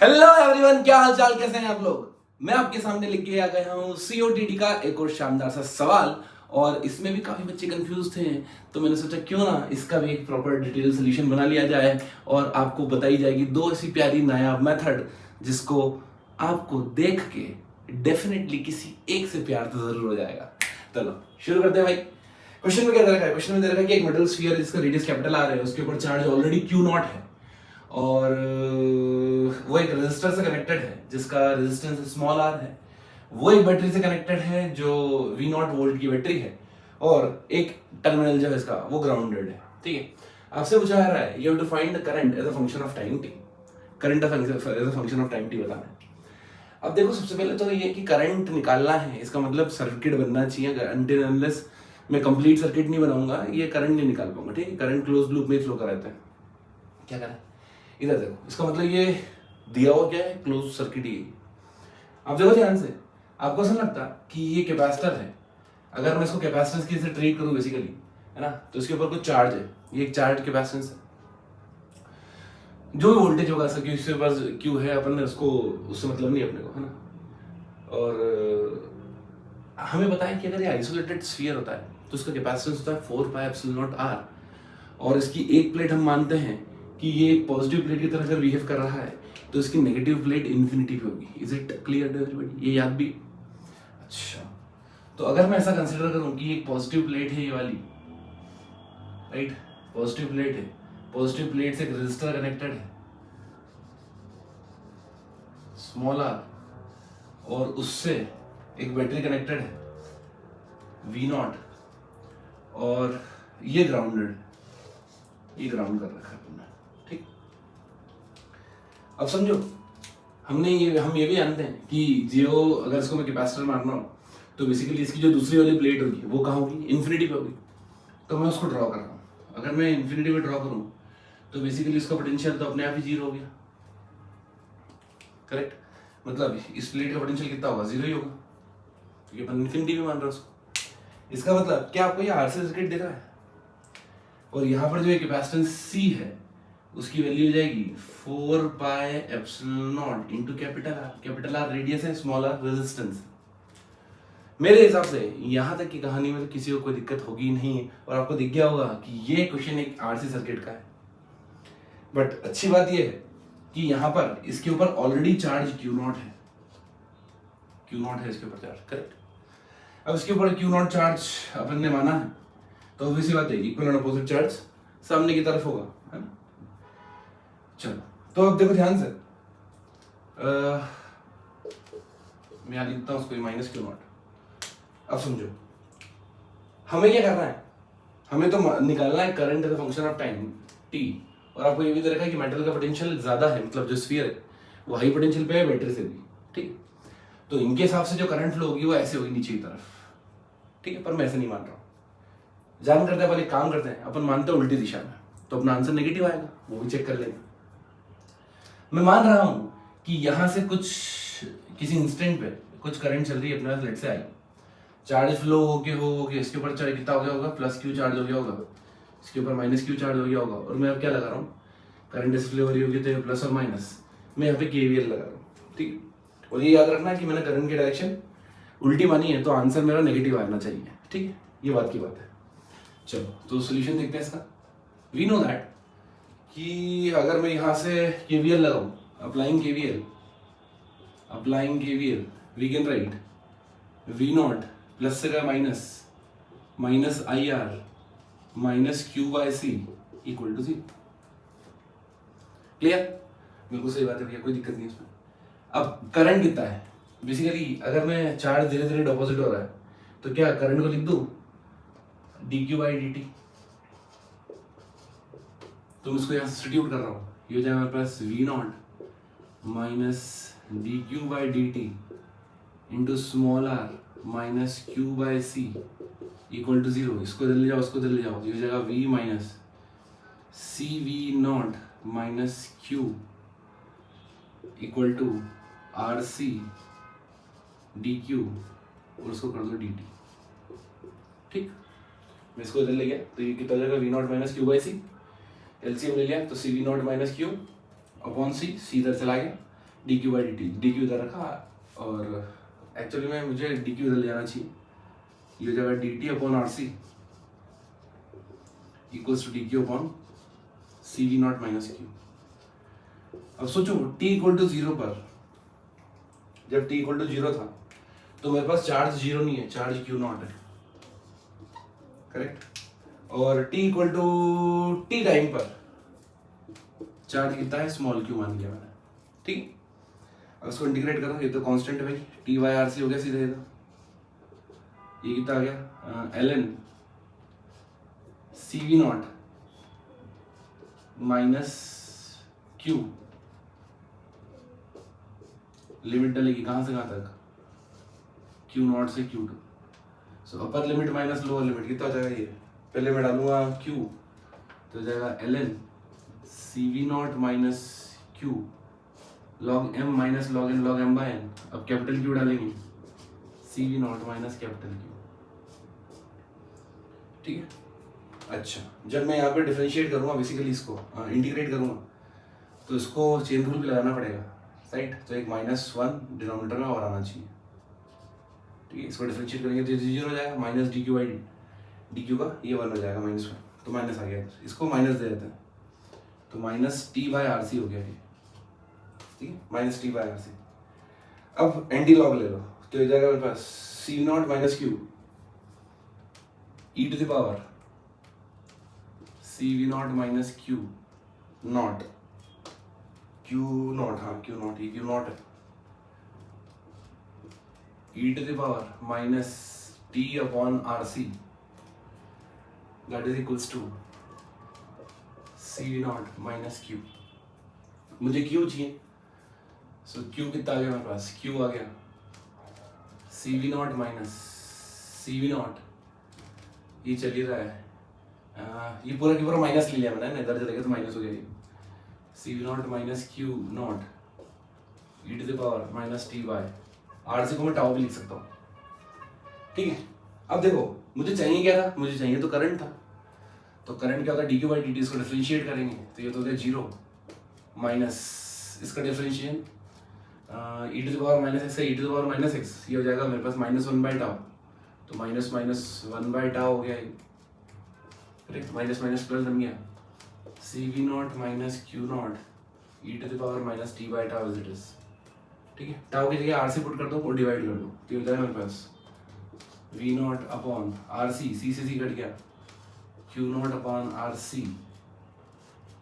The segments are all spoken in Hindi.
हेलो एवरीवन, क्या हाल चाल, कैसे हैं आप लोग। मैं आपके सामने लेके आ गया हूँ सीओटीडी का एक और शानदार सा सवाल। और इसमें भी काफी बच्चे कंफ्यूज थे, तो मैंने सोचा क्यों ना इसका भी एक प्रॉपर डिटेल सोल्यूशन बना लिया जाए और आपको बताई जाएगी दो ऐसी प्यारी नायाब मेथड जिसको आपको देख के डेफिनेटली किसी एक से प्यार तो जरूर हो जाएगा। चलो शुरू करते हैं भाई। क्वेश्चन में क्या दे रखा है? क्वेश्चन में दे रखा है कि एक मेटल स्फीयर है जिसका रेडियस कैपिटल आर है, उसके ऊपर चार्ज ऑलरेडी क्यू नॉट है और वो एक रेजिस्टर से कनेक्टेड है जिसका रेजिस्टेंस स्मॉल आर है। वो एक बैटरी से कनेक्टेड है जो वी नॉट वोल्ट की बैटरी है और एक टर्मिनल जो है इसका वो ग्राउंडेड है। ठीक है, आपसे पूछा जा रहा है you have to find the current as a function of time T. Current as a function of time T बताना है। अब देखो, सबसे पहले तो ये कि करंट निकालना है, इसका मतलब सर्किट बनना चाहिए। अनटिल अनलेस मैं कंप्लीट सर्किट नहीं बनाऊंगा ये करंट नहीं निकाल पाऊंगा। ठीक है, करंट क्लोज लूप में फ्लो कराता है। क्या करें, इधर देखो, इसका मतलब ये दिया हुआ क्या है, क्लोज सर्किट ही। अब देखो ध्यान से, आपको ऐसा लगता कि ये कैपेसिटर है, अगर मैं इसको कैपेसिटेंस की से ट्रीट करूं बेसिकली, है ना, तो इसके ऊपर कुछ चार्ज है, ये एक चार्ज कैपेसिटेंस है। जो भी वोल्टेज होगा सर, इसके पास क्यू है, अपन ने उसको, उससे मतलब नहीं अपने को, है ना। और हमें पता है कि अगर ये आइसोलेटेड स्फीयर होता है तो उसका कैपेसिटेंस होता है 4 पाई एप्सिलॉन नॉट आर। और इसकी एक प्लेट हम मानते हैं कि ये एक पॉजिटिव प्लेट की तरह अगर बिहेव कर रहा है तो इसकी नेगेटिव प्लेट इन्फिनिटी पे होगी। Is it clear to everybody? ये याद भी? अच्छा, तो अगर मैं ऐसा कंसिडर करूं कि एक पॉजिटिव प्लेट है ये वाली, राइट, पॉजिटिव प्लेट है, पॉजिटिव प्लेट से एक रेजिस्टर कनेक्टेड है स्मॉल आर, और उससे एक बैटरी कनेक्टेड है वी नॉट, और ये ग्राउंडेड, ये ग्राउंड कर रखा है तुमने। ठीक, अब समझो, हम ये भी जानते हैं कि जियो, अगर इसको मैं कैपेसिटर मानना हूं तो बेसिकली इसकी जो दूसरी वाली प्लेट होगी वो कहाँ होगी, इन्फिनिटी पे होगी। तो मैं उसको ड्रॉ कर रहा हूँ, अगर मैं इन्फिनिटी पे ड्रॉ करूँ तो बेसिकली इसका पोटेंशियल तो अपने आप ही जीरो हो गया। करेक्ट, मतलब इस प्लेट का पोटेंशियल कितना होगा, जीरो ही होगा, क्योंकि अपन इन्फिनिटी भी मान रहे हैं उसको। इसका मतलब क्या आपको ये आरसी सर्किट दिख रहा है? और यहाँ पर जो एक कैपेसिटेंस सी है उसकी वैल्यू हो जाएगी 4 pi epsilon not into capital R. Capital R radius है, स्मॉल आर रेजिस्टेंस। मेरे हिसाब से यहाँ तक की कहानी में तो किसी को कोई दिक्कत होगी नहीं, और आपको दिख गया होगा कि ये क्वेश्चन एक आरसी सर्किट का है। बट अच्छी बात ये है कि यहाँ पर इसके ऊपर ऑलरेडी चार्ज क्यू नॉट है, क्यू नॉट है इसके ऊपर चार्ज। करेक्ट, अब इसके ऊपर क्यू नॉट चार्ज अपन ने माना है तो ऑब्वियसली बात है इक्वल एंड अपोजिट चार्ज सामने की तरफ होगा, है ना। चलो, तो अब देखो ध्यान से, मैं यहाँ लिखता हूँ उसको माइनस क्यू नॉट। अब समझो हमें क्या करना है, हमें तो निकालना है current as a function of time T. और आपको ये भी दे रखा है कि मेटल का पोटेंशियल ज्यादा है, मतलब जो स्फीयर है वो हाई पोटेंशियल पे है बैटरी से भी। ठीक, तो इनके हिसाब से जो करंट फ्लो होगी वो ऐसे होगी नीचे की तरफ। ठीक है, पर मैं ऐसे नहीं मान रहा हूँ। जान करते हैं, अपन एक काम करते हैं, अपन मानते हैं उल्टी दिशा में, तो अपना आंसर नेगेटिव आएगा, वो भी चेक कर लेंगे। मैं मान रहा हूं कि यहां से कुछ किसी इंस्टेंट पे कुछ करंट चल रही है अपने पास, लेट से आई, चार्ज फ्लो होके इसके ऊपर चार्ज कितना हो गया होगा, प्लस क्यू चार्ज हो गया होगा, इसके ऊपर माइनस क्यू चार्ज हो गया होगा, और मैं अब क्या लगा रहा हूँ, करंट फ्लो हो रही होगी तो प्लस और माइनस, मैं यहाँ पे केवीएल लगा रहा हूँ। ठीक, और ये याद रखना कि मैंने करंट की डायरेक्शन उल्टी मानी है तो आंसर मेरा नेगेटिव आना चाहिए। ठीक है, ये बात की बात है। चलो, तो सोल्यूशन देखते हैं इसका। वी नो दैट कि अगर मैं यहाँ से केवीएल लगाऊं, applying KVL, we can write V naught plus से minus minus I R minus Q by C equal to 0। Clear, बिल्कुल सही बात है भैया, कोई दिक्कत नहीं इसमें। अब करंट कितना है, बेसिकली अगर मैं चार्ज धीरे धीरे डिपॉजिट हो रहा है तो क्या करंट को लिख दूं D Q by D T. तो मैं इसको यहाँ सब्स्टिट्यूट कर रहा हूँ, ये हो जाएगा हमारे पास V naught minus D Q by D T into small R minus Q by C equal to 0। इसको इधर ले जाओ, उसको इधर ले जाओ, ये हो जाएगा V minus C V naught minus Q equal to R C D Q, और उसको कर दो डी टी। ठीक, मैं इसको इधर ले गया तो ये कितना जाएगा, V naught minus Q by C, LCM ले लिया तो C V naught minus Q upon C, C इधर चला गया, D Q by D T, D Q इधर रखा और एक्चुअली में मुझे डी क्यू इधर ले जाना चाहिए, ये हो जाएगा D T upon R C equals to D Q upon C V naught minus Q. अब सोचो t इक्वल टू 0 पर, जब t इक्वल टू 0 था तो मेरे पास चार्ज 0 नहीं है, चार्ज क्यू नॉट है, करेक्ट। और t equal to t time पर चार्ज कितना है, स्मॉल क्यू मान लिया मैंने, ठीक। अब इसको इंटीग्रेट करो, ये तो कांस्टेंट है भाई, टी वाई आर सी हो गया सीधे, ये कितना आ गया L N C V naught minus Q, limit डलेगी कहां से कहां तक, क्यू नॉट से Q two. So upper limit minus lower limit कितना हो जाएगा, ये पहले मैं डालूंगा क्यू तो हो जाएगा L N C V naught minus Q log M minus log N log M by N. अब कैपिटल क्यू डालेंगे, C V naught minus capital Q, ठीक है। अच्छा, जब मैं यहाँ पे डिफरेंशिएट करूँगा, बेसिकली इसको इंटीग्रेट करूँगा, तो इसको चेन रूल भी लगाना पड़ेगा, राइट। तो एक -1 डिनोमिनेटर में और आना चाहिए, ठीक है। इसको डिफरेंशिएट करेंगे तो 0 हो जाएगा, minus D Q by D Q का ये 1 हो जाएगा, -1 तो माइनस आ गया, इसको माइनस दे देते हैं तो minus T by R C हो गया ये, ठीक है, minus T by R C. अब एंटी लॉग ले लो तो हो जाएगा मेरे पास C naught minus Q E to the power C V naught minus Q naught, Q naught, हाँ क्यू नॉट, ये क्यू नॉट है, E to the power minus T upon R C that is equals to C V naught minus Q. मुझे क्यू चाहिए, सो क्यू कितना आ गया मेरे पास, क्यू आ गया C V naught minus C V naught, ये चल ही रहा है, ये पूरा की पूरा माइनस ले लिया मैंने ना, इधर चलेगा तो माइनस हो गया, C V naught minus Q naught E to the power minus T by R C को मैं टाउ भी लिख सकता हूँ, ठीक है। अब देखो मुझे चाहिए क्या था, मुझे चाहिए तो करंट था, तो करंट क्या होता है, D Q by D T, इसको डिफरेंशिएट करेंगे तो ये तो हो गया 0 माइनस इसका differentiation E to the power minus X है, E to the power minus X, ये हो जाएगा मेरे पास -1 बाई टाउ, तो माइनस माइनस 1 बाई टाउ हो गया, करेक्ट, माइनस माइनस प्लस बन गया, C V naught minus Q naught E to the power minus T by tau as it is, ठीक है। टाउ की जगह आर से पुट कर दो और डिवाइड कर दो, तो हो जाएगा मेरे पास V naught upon R C, C से सी कट गया, Q naught upon R C,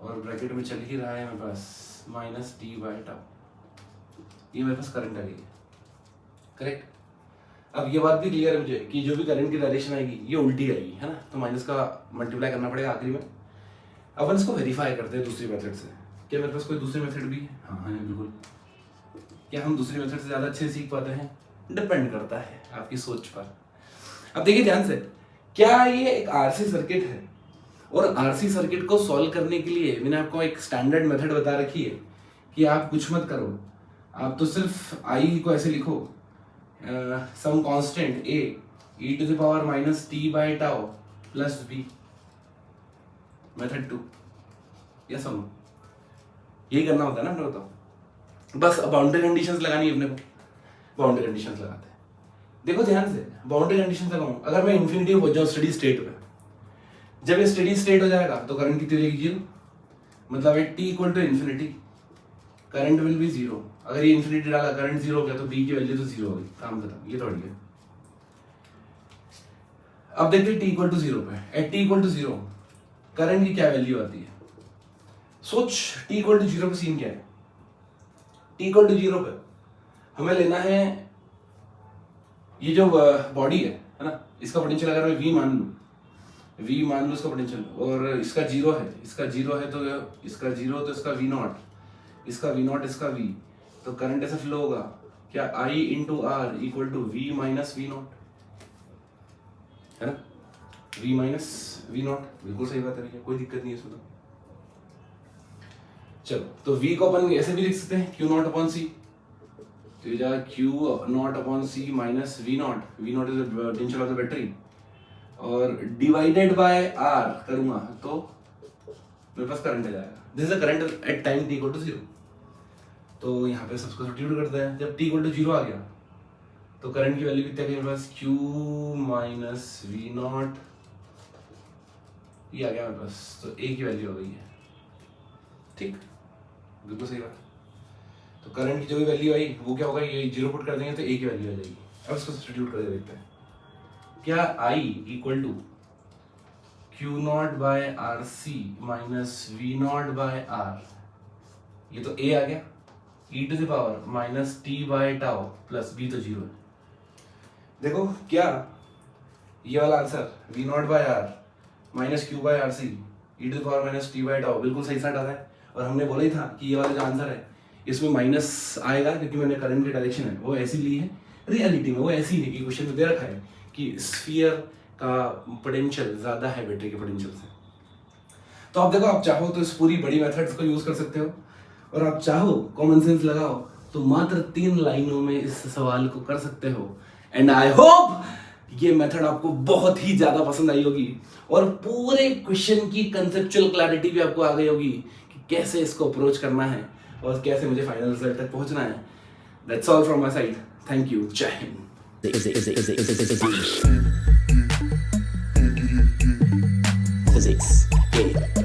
और ब्रैकेट में चल ही रहा है मेरे पास माइनस टी बाई टाउ, ये मेरे पास करंट आ गई, करेक्ट। अब ये बात भी क्लियर है मुझे कि जो भी करंट की डायरेक्शन आएगी ये उल्टी आएगी, है ना, तो माइनस का मल्टीप्लाई करना पड़ेगा आखिरी में। अपन इसको वेरीफाई करते हैं दूसरी मेथड से, क्या मेरे पास कोई दूसरी मेथड भी है, हाँ हाँ बिल्कुल। क्या हम दूसरी मेथड से ज़्यादा अच्छे सीख पाते हैं, डिपेंड करता है आपकी सोच पर। अब देखिए ध्यान से, क्या ये एक आरसी सर्किट है, और आरसी सर्किट को सॉल्व करने के लिए मैंने आपको एक स्टैंडर्ड मेथड बता रखी है कि आप कुछ मत करो, आप तो सिर्फ आई को ऐसे लिखो, some constant A E to the power minus T by tau plus B, method 2, या समझो यही करना होता है ना अपने, बताओ बस। अब बाउंड्री कंडीशंस लगानी है अपने को, बाउंड्री कंडीशंस लगाते हैं। देखो ध्यान से, बाउंड्री कंडीशन लगाऊं, अगर मैं इन्फिनिटी पहुंच जाऊं स्टेडी स्टेट पे, जब ये स्टेडी स्टेट हो जाएगा तो करंट कितनी रहेगी, 0, मतलब है T equal to infinity, current will be 0। अगर ये इन्फिनिटी डाला, करंट 0 हो गया, तो बी की वैल्यू तो 0 होगी, काम खत्म, ये तो बढ़ गया। अब देखते हैं टी इक्वल टू 0 पे, at T equal to 0 current की क्या वैल्यू आती है, सोच। टी इक्वल टू 0 पे सीन क्या है, टी इक्वल टू 0 पे हमें लेना है ये जो बॉडी है ना, इसका पोटेंशियल अगर मैं v मान लूँ इसका पोटेंशियल, और इसका 0 है, इसका 0 है, तो इसका 0 तो इसका v नॉट, इसका v नॉट, इसका v, तो करंट ऐसा फ्लो होगा क्या, I into R equal to v minus V naught, है ना, v माइनस वी नॉट, बिल्कुल सही बात है, कोई दिक्कत नहीं है इसमें तो। चलो तो v को अपन ऐसे भी लिख सकते हैं q नॉट अपॉन c, तो ये जाएगा q naught upon c minus V naught is the potential of the battery, और डिवाइडेड बाय r करूंगा तो मेरे पास करंट आ जाएगा, this is the current at time t equal to 0। तो यहाँ पे सबको सब्स्टिट्यूट करते हैं। जब t इक्वल टू 0 आ गया तो करंट की वैल्यू कितनी आ गई मेरे पास, q माइनस वी नॉट, ये आ गया मेरे पास, तो a की वैल्यू हो गई है। ठीक, बिल्कुल सही बात। तो करंट की जो भी वैल्यू आई वो क्या होगा, ये 0 पुट कर देंगे तो a की वैल्यू आ जाएगी। अब इसको सब्स्टिट्यूट करके देखते हैं। क्या I equal to Q naught by R C minus V naught by R, ये तो a आ गया, e to the power minus T by tau plus b तो 0 है। देखो क्या ये वाला answer V naught by R minus Q by R C E to the power minus T by tau बिल्कुल सही साइड आ रहा है। और हमने बोला ही था कि ये वाला जो आंसर है इसमें माइनस आएगा, क्योंकि मैंने करंट की डायरेक्शन है वो ऐसी ली है, रियलिटी में वो ऐसी है कि क्वेश्चन में दे रखा है कि स्फीयर का पोटेंशियल ज्यादा है बैटरी के पोटेंशियल से। तो आप देखो, आप चाहो तो इस पूरी बड़ी मेथड्स को यूज कर सकते हो, और आप चाहो कॉमन सेंस लगाओ तो मात्र 3 लाइनों में इस सवाल को कर सकते हो। एंड आई होप ये मेथड आपको बहुत ही ज्यादा पसंद आई होगी और पूरे क्वेश्चन की कंसेप्चुअल क्लैरिटी भी आपको आ गई होगी कि कैसे इसको अप्रोच करना है और कैसे मुझे फाइनल रिजल्ट तक पहुंचना है। That's all from my side, thank you, जय हिंद। Physics.